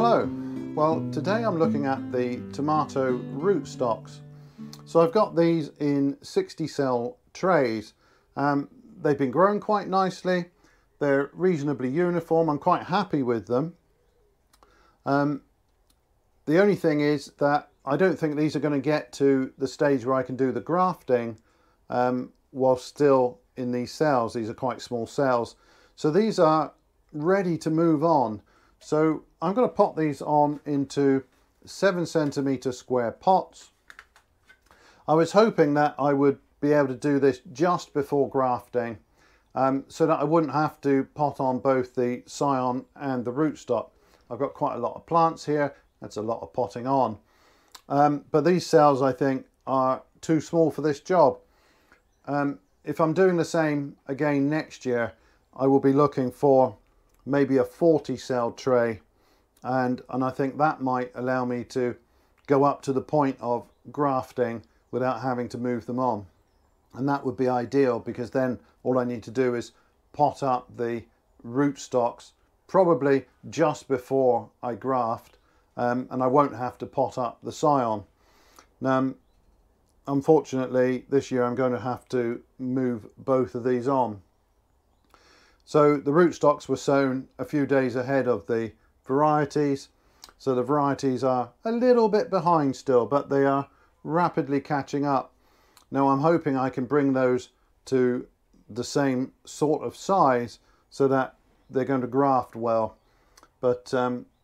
Hello, well today I'm looking at the tomato rootstocks. So I've got these in 60 cell trays. They've been growing quite nicely, they're reasonably uniform, I'm quite happy with them. The only thing is that I don't think these are going to get to the stage where I can do the grafting while still in these cells. These are quite small cells. So these are ready to move on. So I'm going to pot these on into 7cm square pots. I was hoping that I would be able to do this just before grafting so that I wouldn't have to pot on both the scion and the rootstock. I've got quite a lot of plants here, that's a lot of potting on. But these cells I think are too small for this job. If I'm doing the same again next year, I will be looking for maybe a 40 cell tray, and I think that might allow me to go up to the point of grafting without having to move them on. And that would be ideal, because then all I need to do is pot up the rootstocks probably just before I graft, and I won't have to pot up the scion. Now, unfortunately this year I'm going to have to move both of these on. So the rootstocks were sown a few days ahead of the varieties, so the varieties are a little bit behind still, but they are rapidly catching up. Now I'm hoping I can bring those to the same sort of size so that they're going to graft well, but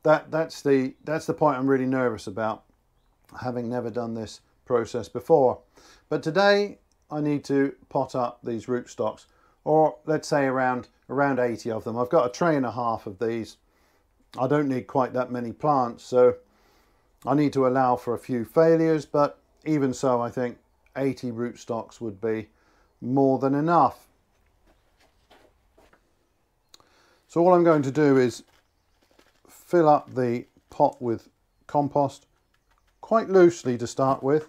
that's the point I'm really nervous about, having never done this process before. But today I need to pot up these rootstocks, or let's say around 80 of them. I've got a tray and a half of these. I don't need quite that many plants, so I need to allow for a few failures, but even so I think 80 rootstocks would be more than enough. So all I'm going to do is fill up the pot with compost quite loosely to start with,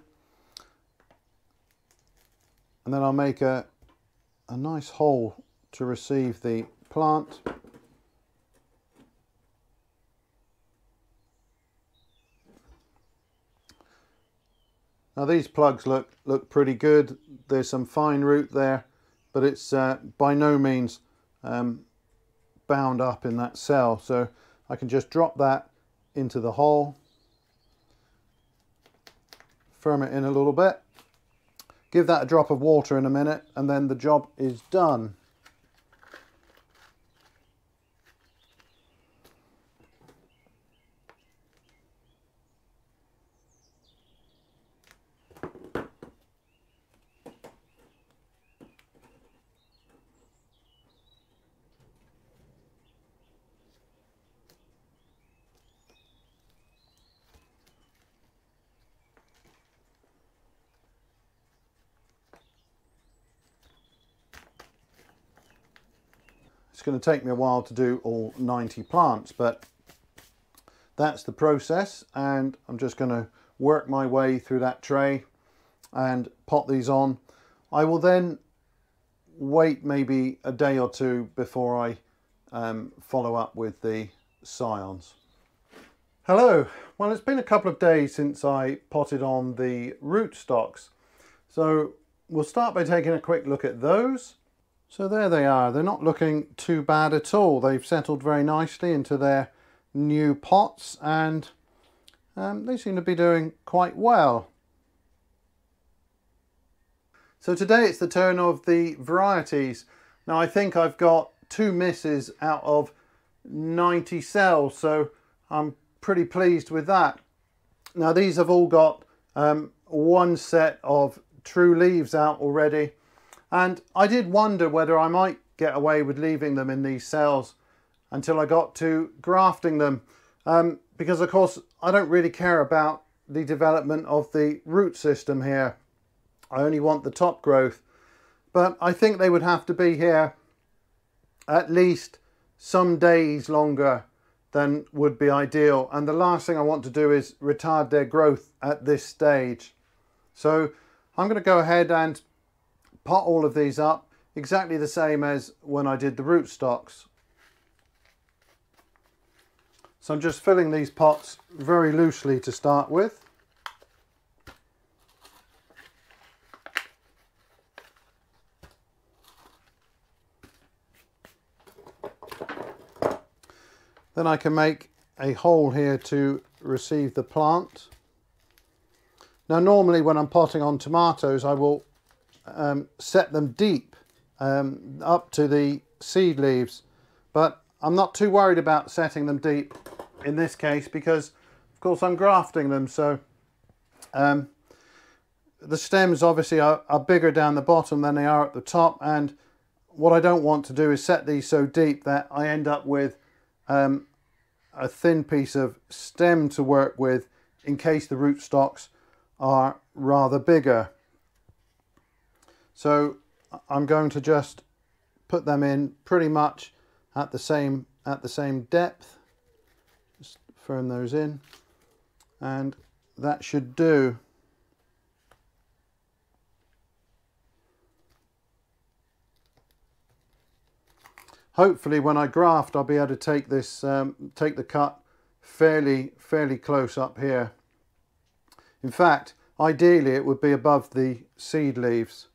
and then I'll make a nice hole to receive the plant. Now these plugs look pretty good. There's some fine root there, but it's by no means bound up in that cell, so I can just drop that into the hole, firm it in a little bit, give that a drop of water in a minute, and then the job is done. It's going to take me a while to do all 90 plants, but that's the process, and I'm just going to work my way through that tray and pot these on. I will then wait maybe a day or two before I follow up with the scions. Hello, well it's been a couple of days since I potted on the rootstocks, so we'll start by taking a quick look at those. So there they are. They're not looking too bad at all. They've settled very nicely into their new pots, and they seem to be doing quite well. So today it's the turn of the varieties. Now I think I've got 2 misses out of 90 cells, so I'm pretty pleased with that. Now these have all got one set of true leaves out already. And I did wonder whether I might get away with leaving them in these cells until I got to grafting them, because of course I don't really care about the development of the root system here. I only want the top growth, but I think they would have to be here at least some days longer than would be ideal, and the last thing I want to do is retard their growth at this stage. So I'm going to go ahead and pot all of these up exactly the same as when I did the rootstocks. So I'm just filling these pots very loosely to start with. Then I can make a hole here to receive the plant. Now normally when I'm potting on tomatoes I will set them deep up to the seed leaves, but I'm not too worried about setting them deep in this case because of course I'm grafting them, so the stems obviously are bigger down the bottom than they are at the top, and what I don't want to do is set these so deep that I end up with a thin piece of stem to work with in case the rootstocks are rather bigger. So I'm going to just put them in pretty much at the same depth. Just firm those in, and that should do. Hopefully when I graft I'll be able to take this take the cut fairly close up here. In fact, ideally it would be above the seed leaves.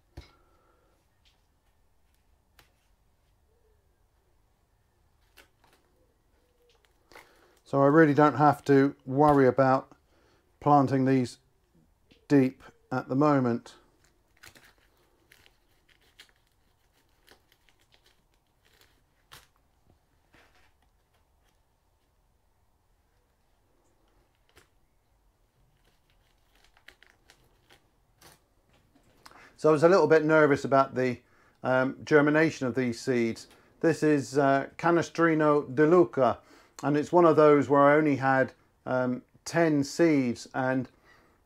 So I really don't have to worry about planting these deep at the moment. So I was a little bit nervous about the germination of these seeds. This is Canestrino de Luca, and it's one of those where I only had 10 seeds, and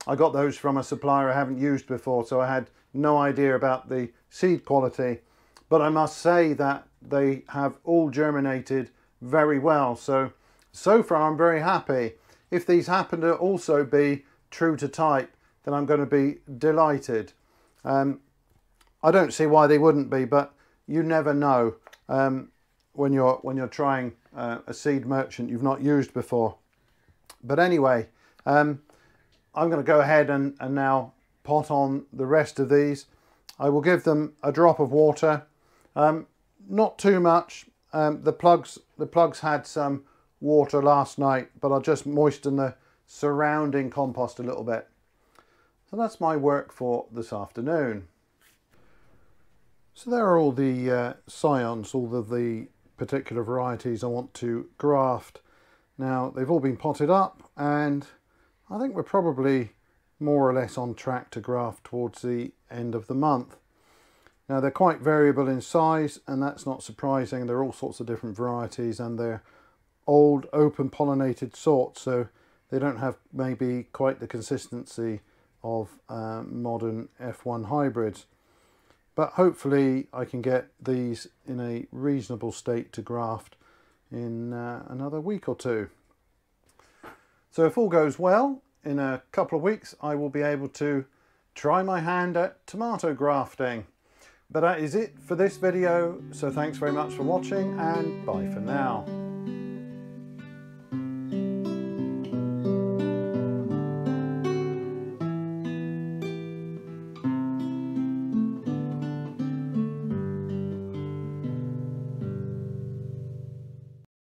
I got those from a supplier I haven't used before, so I had no idea about the seed quality. But I must say that they have all germinated very well. So far I'm very happy. If these happen to also be true to type, then I'm going to be delighted. I don't see why they wouldn't be, but you never know when you're trying a seed merchant you've not used before. But anyway, I'm going to go ahead and now pot on the rest of these. I will give them a drop of water, not too much. The plugs had some water last night, but I'll just moisten the surrounding compost a little bit. So that's my work for this afternoon. So there are all the scions, all of the particular varieties I want to graft. Now they've all been potted up, and I think we're probably more or less on track to graft towards the end of the month. Now they're quite variable in size, and that's not surprising. They're all sorts of different varieties, and they're old open pollinated sorts, so they don't have maybe quite the consistency of modern F1 hybrids. But hopefully I can get these in a reasonable state to graft in another week or two. So if all goes well, in a couple of weeks I will be able to try my hand at tomato grafting. But that is it for this video, so thanks very much for watching, and bye for now.